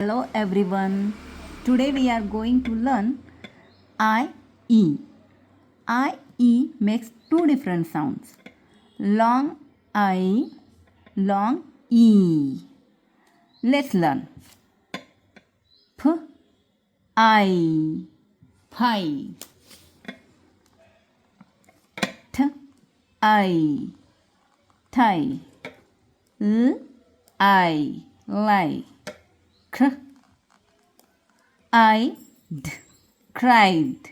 Hello everyone. Today we are going to learn I E. I E makes two different sounds. Long I, long E. Let's learn. P I, pie. T I, tie. L I, lie. I cried.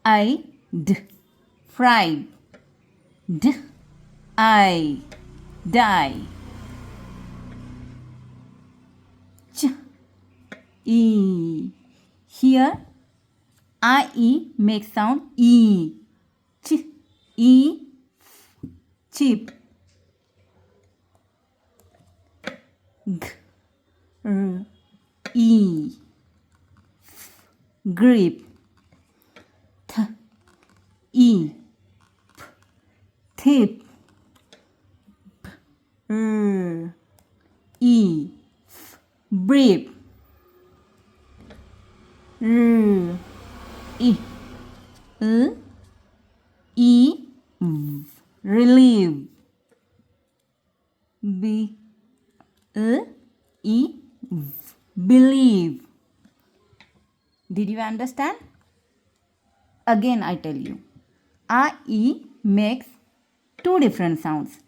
I fried. I die. E. Here I E makes sound E. E cheap. E grip. E tip. E brief. E L E relieve. B L E believe. Did you understand? Again I tell you. I E makes two different sounds.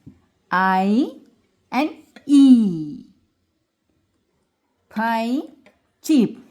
I and E. Pie cheap.